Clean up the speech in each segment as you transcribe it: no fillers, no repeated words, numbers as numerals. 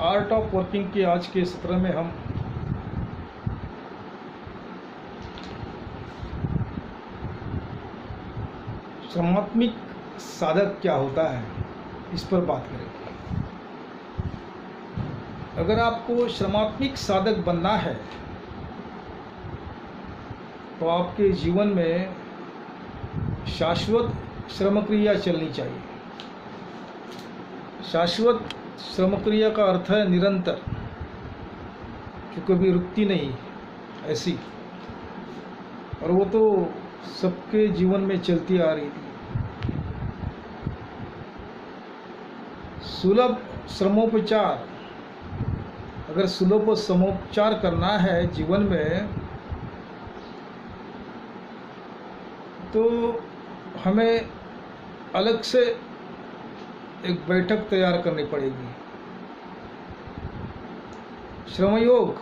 Art of working के आज के सत्र में हम श्रमात्मक साधक क्या होता है इस पर बात करेंगे। अगर आपको श्रमात्मक साधक बनना है तो आपके जीवन में शाश्वत श्रम क्रिया चलनी चाहिए। शाश्वत श्रम क्रिया का अर्थ है निरंतर, जो कभी रुकती नहीं ऐसी, और वो तो सबके जीवन में चलती आ रही थी। सुलभ श्रमोपचार, अगर सुलभ श्रमोपचार करना है जीवन में तो हमें अलग से एक बैठक तैयार करनी पड़ेगी। श्रमयोग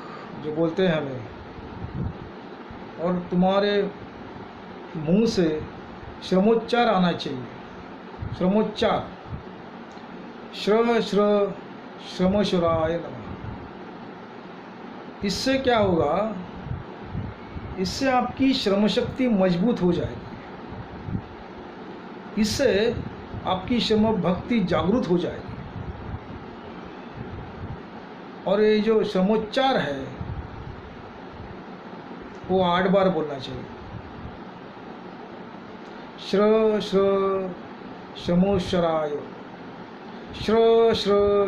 जो बोलते हैं हमें, और तुम्हारे मुंह से श्रमोच्चार आना चाहिए। श्रमोच्चार, श्रमश्वराय नमः। इससे क्या होगा? इससे आपकी श्रम शक्ति मजबूत हो जाएगी। इससे आपकी श्रम भक्ति जागृत हो जाएगी। और ये जो श्रमोच्चार है वो 8 बार बोलना चाहिए। श्रमोशराय,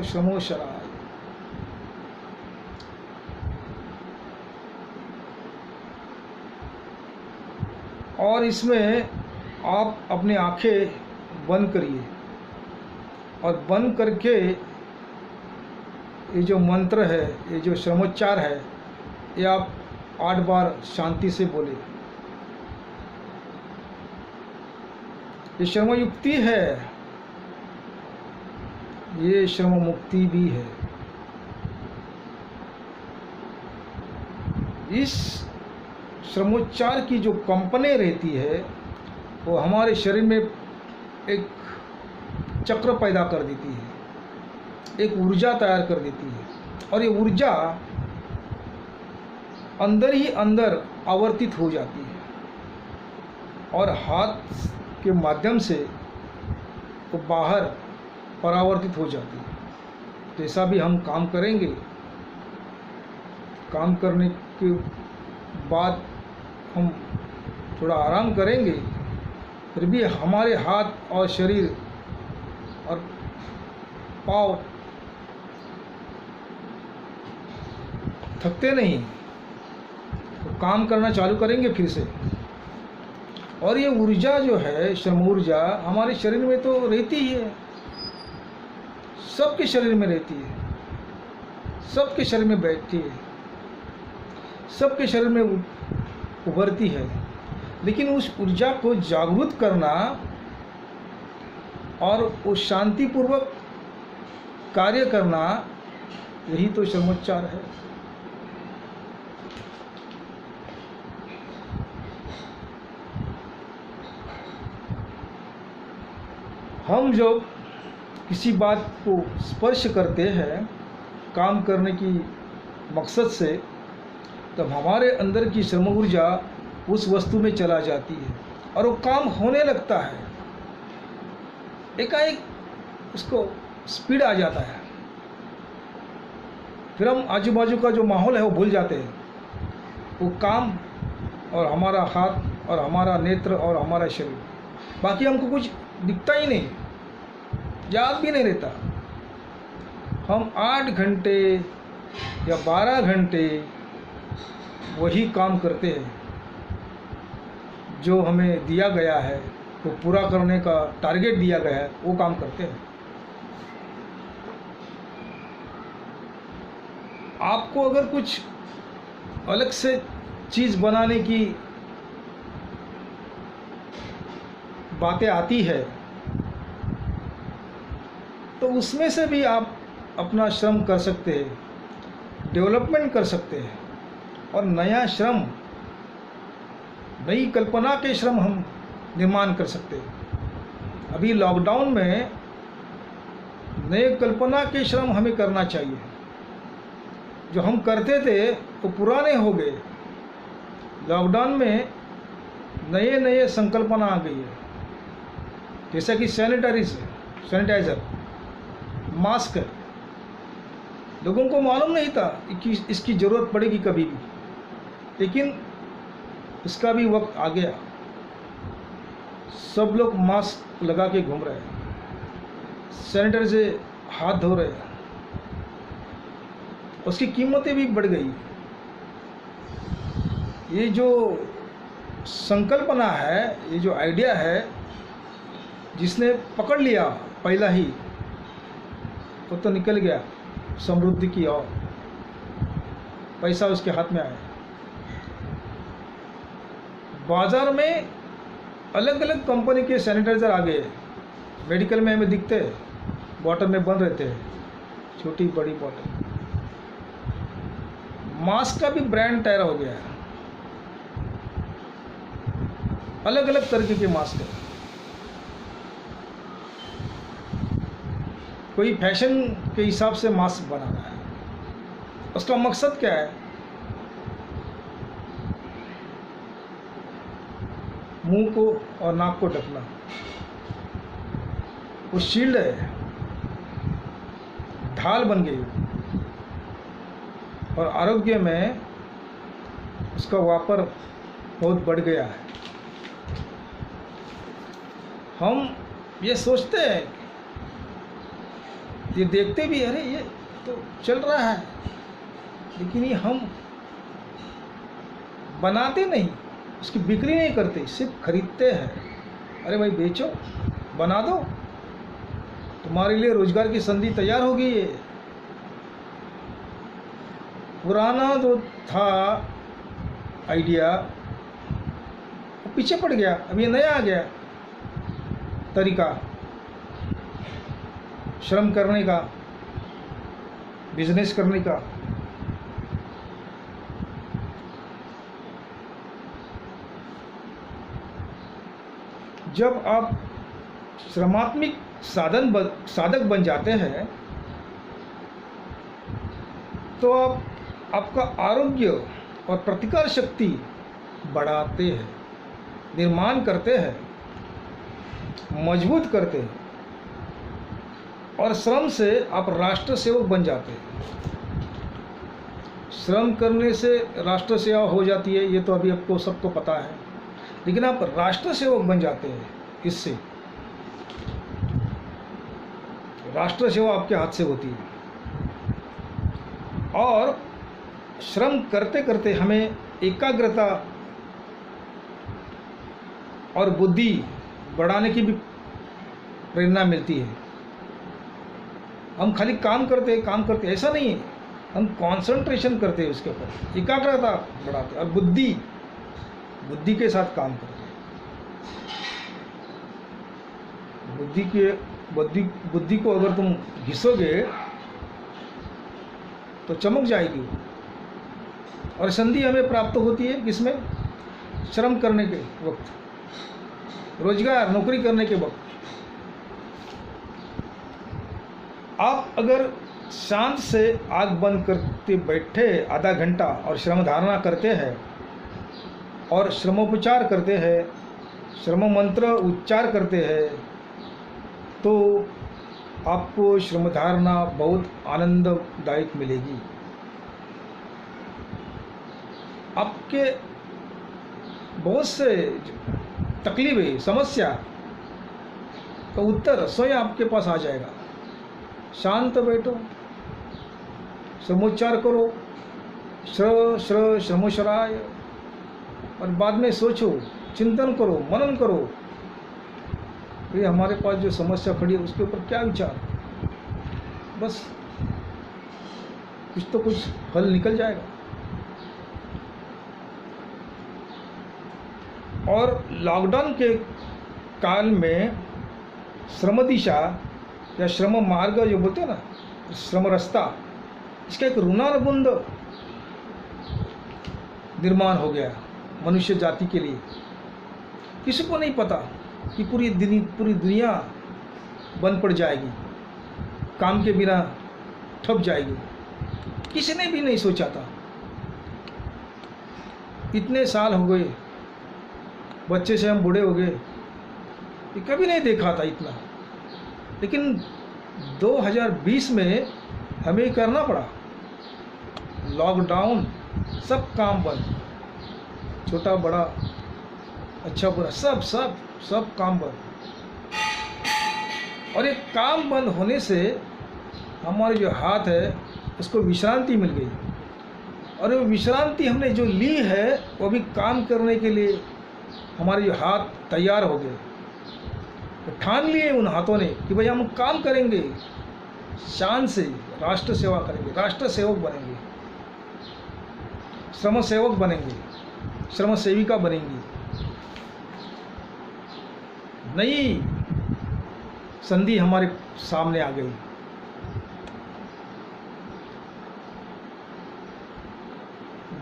श्रमोशराय। और इसमें आप अपनी आंखें बंद करिए और बंद करके ये जो मंत्र है, ये जो श्रमोच्चार है, ये आप 8 बार शांति से बोले। ये श्रमयुक्ति है, ये श्रम मुक्ति भी है। इस श्रमोच्चार की जो कंपने रहती है वो हमारे शरीर में एक चक्र पैदा कर देती है, एक ऊर्जा तैयार कर देती है, और ये ऊर्जा अंदर ही अंदर आवर्तित हो जाती है और हाथ के माध्यम से वो बाहर परावर्तित हो जाती है। जैसा भी हम काम करेंगे, काम करने के बाद हम थोड़ा आराम करेंगे, फिर भी हमारे हाथ और शरीर और पाँव थकते नहीं, तो काम करना चालू करेंगे फिर से। और ये ऊर्जा जो है, श्रम ऊर्जा, हमारे शरीर में तो रहती ही है, सबके शरीर में रहती है, सबके शरीर में बैठती है, सबके शरीर में उभरती है। लेकिन उस ऊर्जा को जागृत करना और उस शांतिपूर्वक कार्य करना, यही तो श्रमोच्चार है। हम जब किसी बात को स्पर्श करते हैं काम करने की मकसद से, तब हमारे अंदर की श्रम ऊर्जा उस वस्तु में चला जाती है और वो काम होने लगता है। एकाएक उसको स्पीड आ जाता है, फिर हम आजू बाजू का जो माहौल है वो भूल जाते हैं। वो काम और हमारा हाथ और हमारा नेत्र और हमारा शरीर, बाकी हमको कुछ दिखता ही नहीं, याद भी नहीं रहता। हम 8 घंटे या 12 घंटे वही काम करते हैं जो हमें दिया गया है, तो पूरा करने का टारगेट दिया गया है, वो काम करते हैं। आपको अगर कुछ अलग से चीज़ बनाने की बातें आती है तो उसमें से भी आप अपना श्रम कर सकते हैं, डेवलपमेंट कर सकते हैं, और नया श्रम, नई कल्पना के श्रम हम निर्माण कर सकते हैं। अभी लॉकडाउन में नए कल्पना के श्रम हमें करना चाहिए। जो हम करते थे वो पुराने हो गए। लॉकडाउन में नए नए संकल्पना आ गई है, जैसा कि सैनिटाइज़र, मास्क। लोगों को मालूम नहीं था कि इसकी ज़रूरत पड़ेगी कभी भी, लेकिन इसका भी वक्त आ गया। सब लोग मास्क लगा के घूम रहे हैं, सैनिटाइजर से हाथ धो रहे हैं। उसकी कीमतें भी बढ़ गई। ये जो संकल्पना है, ये जो आइडिया है, जिसने पकड़ लिया पहला ही, वो तो निकल गया समृद्धि की ओर। पैसा उसके हाथ में आया। बाजार में अलग अलग कंपनी के सैनिटाइज़र आ गए। मेडिकल में हमें दिखते हैं, बॉटल में बंद रहते हैं, छोटी बड़ी बॉटल। मास्क का भी ब्रांड तैयार हो गया है, अलग अलग तरीके के मास्क है। कोई फैशन के हिसाब से मास्क बना रहा है। उसका मकसद क्या है? मुंह को और नाक को ढकना। वो शील्ड है, ढाल बन गई, और आरोग्य में उसका वापर बहुत बढ़ गया है। हम ये सोचते हैं, ये देखते भी, अरे ये तो चल रहा है, लेकिन ये हम बनाते नहीं, उसकी बिक्री नहीं करते, सिर्फ खरीदते हैं। अरे भाई बेचो, बना दो, तुम्हारे लिए रोजगार की संधि तैयार हो गई है। पुराना जो था आइडिया वो पीछे पड़ गया, अब ये नया आ गया तरीका श्रम करने का, बिजनेस करने का। जब आप श्रमात्मक साधक बन जाते हैं तो आप आपका आरोग्य और प्रतिकार शक्ति बढ़ाते हैं, निर्माण करते हैं, मजबूत करते हैं, और श्रम से आप राष्ट्र सेवक बन जाते हैं। श्रम करने से राष्ट्र सेवा हो जाती है, ये तो अभी आपको सबको पता है, लेकिन आप राष्ट्र सेवक बन जाते हैं। इससे राष्ट्र सेवा आपके हाथ से होती है। और श्रम करते करते हमें एकाग्रता और बुद्धि बढ़ाने की भी प्रेरणा मिलती है। हम खाली काम करते ऐसा नहीं है, हम कंसंट्रेशन करते हैं उसके ऊपर, एकाग्रता बढ़ाते हैं, और बुद्धि के साथ काम करते हैं। बुद्धि को अगर तुम घिसोगे तो चमक जाएगी। और संधि हमें प्राप्त होती है किसमें? श्रम करने के वक्त, रोजगार नौकरी करने के वक्त। आप अगर शांत से आंख बंद करके बैठे आधा घंटा और श्रम धारणा करते हैं और श्रमोपचार करते हैं, श्रम मंत्र उच्चार करते हैं, तो आपको श्रम धारणा बहुत आनंददायक मिलेगी। आपके बहुत से तकलीफें, समस्या का उत्तर स्वयं आपके पास आ जाएगा। शांत बैठो, श्रमोच्चार करो, श्र श्रमोशराय, और बाद में सोचो, चिंतन करो, मनन करो, ये हमारे पास जो समस्या खड़ी है उसके ऊपर क्या विचार। बस कुछ तो कुछ हल निकल जाएगा। और लॉकडाउन के काल में श्रम दिशा या श्रम मार्ग जो बोलते हैं ना, श्रम रास्ता, इसका एक ऋणानुबंध निर्माण हो गया मनुष्य जाति के लिए। किसी को नहीं पता कि पूरी दुनिया बंद पड़ जाएगी, काम के बिना ठप जाएगी, किसी ने भी नहीं सोचा था। इतने साल हो गए, बच्चे से हम बूढ़े हो गए, ये कभी नहीं देखा था इतना। लेकिन 2020 में हमें करना पड़ा। लॉकडाउन, सब काम बंद, छोटा बड़ा अच्छा बुरा सब सब सब काम बंद। और ये काम बंद होने से हमारे जो हाथ है उसको विश्रांति मिल गई। और वो विश्रांति हमने जो ली है वो भी काम करने के लिए हमारे जो हाथ तैयार हो गए। तो ठान लिए उन हाथों ने कि भाई हम काम करेंगे, शान से राष्ट्र सेवा करेंगे, राष्ट्र सेवक बनेंगे, श्रम सेवक बनेंगे, श्रम सेविका बनेंगी। नई संधि हमारे सामने आ गई।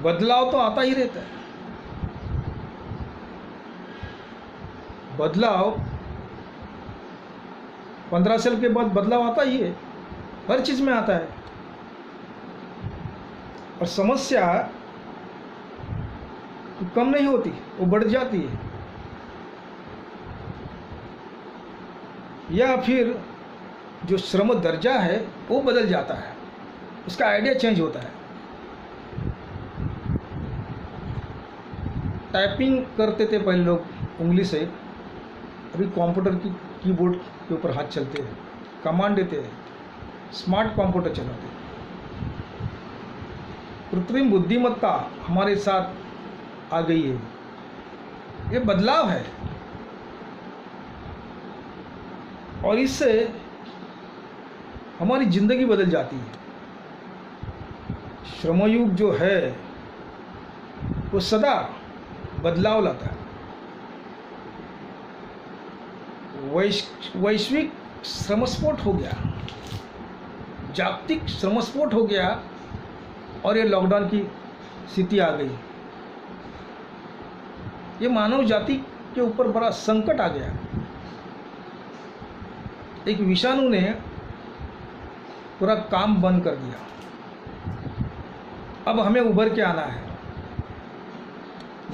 बदलाव तो आता ही रहता है। बदलाव 15 साल के बाद बदलाव आता ही है, हर चीज में आता है। और समस्या कम नहीं होती, वो बढ़ जाती है। या फिर जो श्रम दर्जा है वो बदल जाता है, उसका आइडिया चेंज होता है। टाइपिंग करते थे पहले लोग उंगली से, अभी कंप्यूटर की कीबोर्ड के ऊपर हाथ चलते हैं, कमांड देते हैं, स्मार्ट कंप्यूटर चलाते हैं। कृत्रिम बुद्धिमत्ता हमारे साथ आ गई है। ये बदलाव है और इससे हमारी जिंदगी बदल जाती है। श्रमयुग जो है वो सदा बदलाव लाता है। वैश्विक श्रमस्फोट हो गया, जागतिक श्रमस्फोट हो गया और ये लॉकडाउन की स्थिति आ गई। ये मानव जाति के ऊपर बड़ा संकट आ गया। एक विषाणु ने पूरा काम बंद कर दिया। अब हमें उभर के आना है,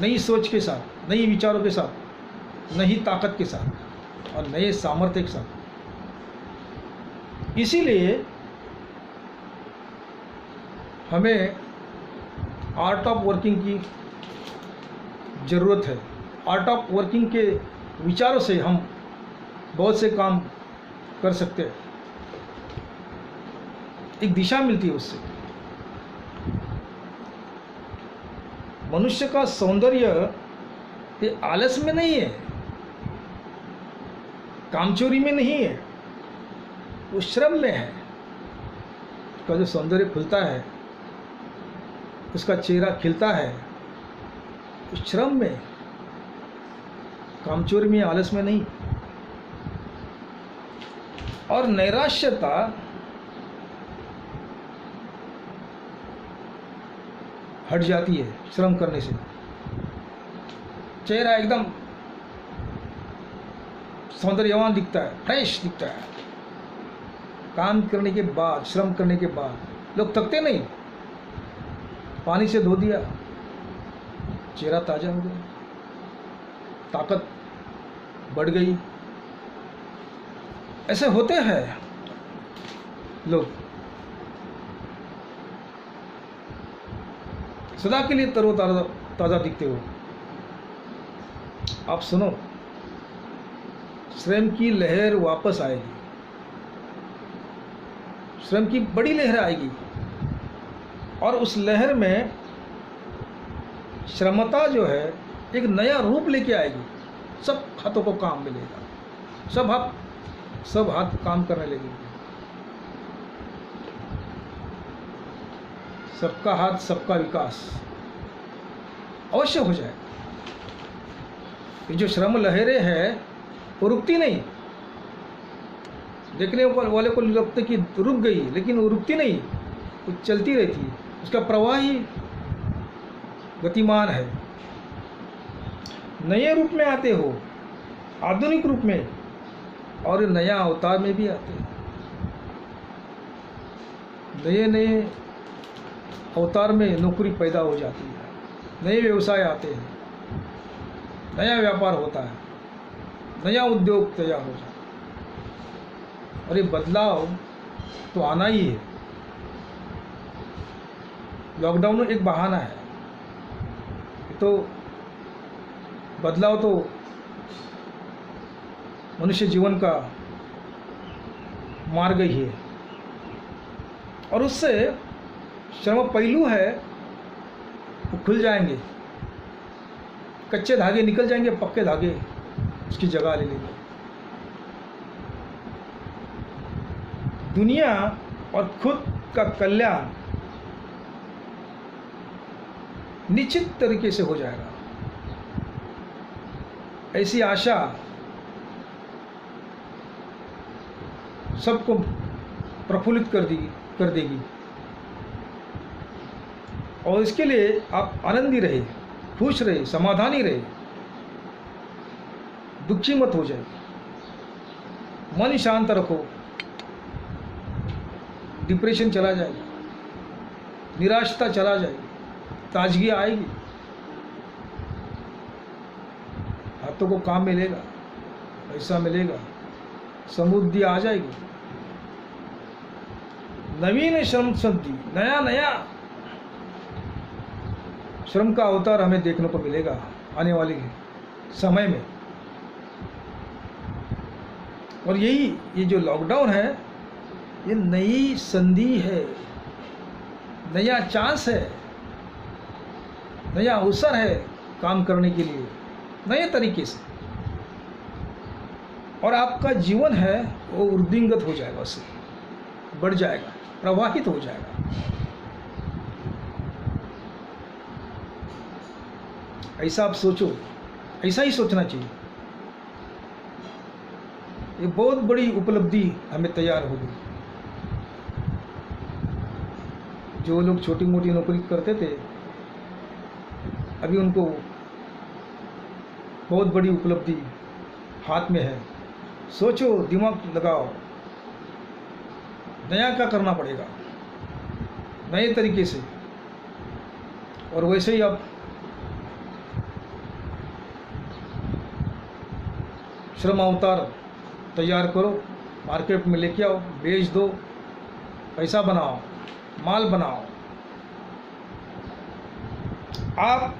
नई सोच के साथ, नई विचारों के साथ, नई ताकत के साथ और नए सामर्थ्य के साथ। इसीलिए हमें आर्ट ऑफ वर्किंग की ज़रूरत है। आर्ट ऑफ वर्किंग के विचारों से हम बहुत से काम कर सकते हैं, एक दिशा मिलती है उससे। मनुष्य का सौंदर्य ये आलस में नहीं है, कामचोरी में नहीं है, वो श्रम में है। उसका जो सौंदर्य खुलता है, उसका चेहरा खिलता है, उस श्रम में, कामचोरी में, आलस में नहीं। और नैराश्यता हट जाती है श्रम करने से। चेहरा एकदम सौंदर्यवान दिखता है, फ्रेश दिखता है। काम करने के बाद, श्रम करने के बाद लोग थकते नहीं। पानी से धो दिया, चेहरा ताजा हो गया, ताकत बढ़ गई। ऐसे होते हैं लोग, सदा के लिए तरोताजा ताजा दिखते हो। आप सुनो, श्रम की लहर वापस आएगी, श्रम की बड़ी लहर आएगी और उस लहर में श्रमता जो है एक नया रूप लेके आएगी। सब हाथों को काम मिलेगा, सब हाथ काम करने लगेंगे। सबका हाथ सबका विकास अवश्य हो जाए। ये जो श्रम लहरें हैं वो रुकती नहीं। देखने वाले को लगता कि रुक गई, लेकिन वो रुकती नहीं, वो चलती रहती है। उसका प्रवाह ही गतिमान है। नए रूप में आते हो, आधुनिक रूप में, और नया अवतार में भी आते हैं। नए नए अवतार में नौकरी पैदा हो जाती है, नए व्यवसाय आते हैं, नया व्यापार होता है, नया उद्योग तैयार हो जाता है। और ये बदलाव तो आना ही है। लॉकडाउन एक बहाना है, तो बदलाव तो मनुष्य जीवन का मार्ग ही है। और उससे श्रम पहलू है वो खुल जाएंगे, कच्चे धागे निकल जाएंगे, पक्के धागे उसकी जगह ले लेंगे। दुनिया और खुद का कल्याण निश्चित तरीके से हो जाएगा, ऐसी आशा सबको प्रफुल्लित कर देगी। और इसके लिए आप आनंदी रहे, खुश रहे, समाधानी रहे, दुखी मत हो जाए, मन शांत रखो, डिप्रेशन चला जाएगा, निराशता चला जाएगी, ताजगी आएगी, हाथों को काम मिलेगा, पैसा मिलेगा, समृद्धि आ जाएगी, नवीन श्रम संधि, नया श्रम का अवतार हमें देखने को मिलेगा आने वाले समय में। और ये जो लॉकडाउन है, ये नई संधि है, नया चांस है, नया अवसर है काम करने के लिए नए तरीके से। और आपका जीवन है वो वृद्धिंगत हो जाएगा, उससे बढ़ जाएगा, प्रवाहित हो जाएगा। ऐसा आप सोचो, ऐसा ही सोचना चाहिए। ये बहुत बड़ी उपलब्धि हमें तैयार होगी। जो लोग छोटी मोटी नौकरी करते थे, अभी उनको बहुत बड़ी उपलब्धि हाथ में है। सोचो, दिमाग लगाओ, नया क्या करना पड़ेगा, नए तरीके से। और वैसे ही आप श्रम अवतार तैयार करो, मार्केट में लेके आओ, बेच दो, पैसा बनाओ, माल बनाओ। आप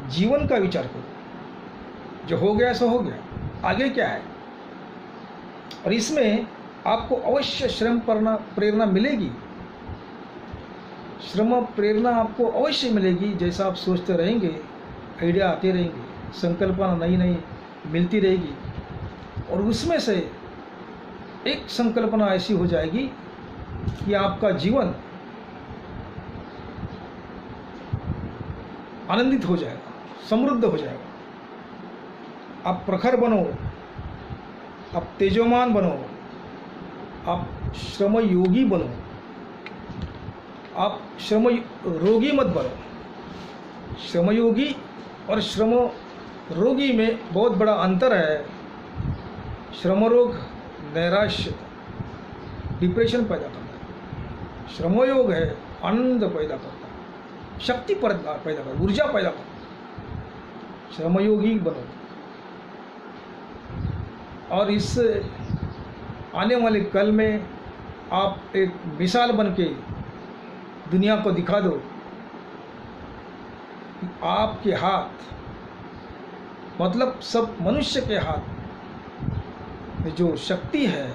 जीवन का विचार करो, जो हो गया सो हो गया, आगे क्या है। और इसमें आपको अवश्य श्रम प्रेरणा मिलेगी, श्रम प्रेरणा आपको अवश्य मिलेगी। जैसा आप सोचते रहेंगे, आइडिया आते रहेंगे, संकल्पना नई नई मिलती रहेगी। और उसमें से एक संकल्पना ऐसी हो जाएगी कि आपका जीवन आनंदित हो जाएगा, समृद्ध हो जाएगा। आप प्रखर बनो, आप तेजोमान बनो, आप श्रम योगी बनो, आप श्रम रोगी मत बनो। श्रम योगी और श्रम रोगी में बहुत बड़ा अंतर है। श्रम रोग नैराश्य, डिप्रेशन पैदा करता है। श्रम योग है आनंद पैदा करता है, शक्ति पैदा करता है, ऊर्जा पैदा करता है। श्रम योगी बनो। और इस आने वाले कल में आप एक मिसाल बन के दुनिया को दिखा दो कि आपके हाथ, मतलब सब मनुष्य के हाथ में जो शक्ति है,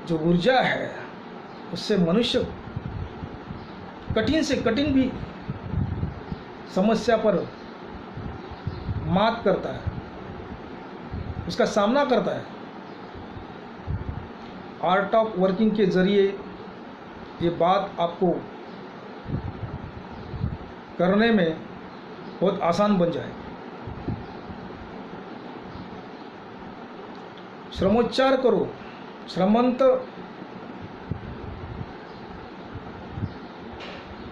जो ऊर्जा है, उससे मनुष्य कठिन से कठिन भी समस्या पर मात करता है, उसका सामना करता है। आर्ट ऑफ वर्किंग के जरिए ये बात आपको करने में बहुत आसान बन जाए। श्रमोच्चार करो, श्रमंत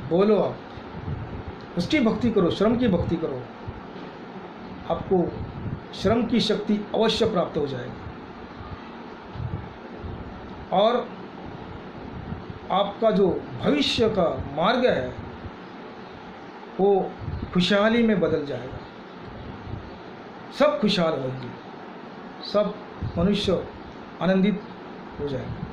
बोलो, आप उसकी भक्ति करो, श्रम की भक्ति करो। आपको श्रम की शक्ति अवश्य प्राप्त हो जाएगी। और आपका जो भविष्य का मार्ग है वो खुशहाली में बदल जाएगा। सब खुशहाल होंगे, सब मनुष्य आनंदित हो जाएंगे।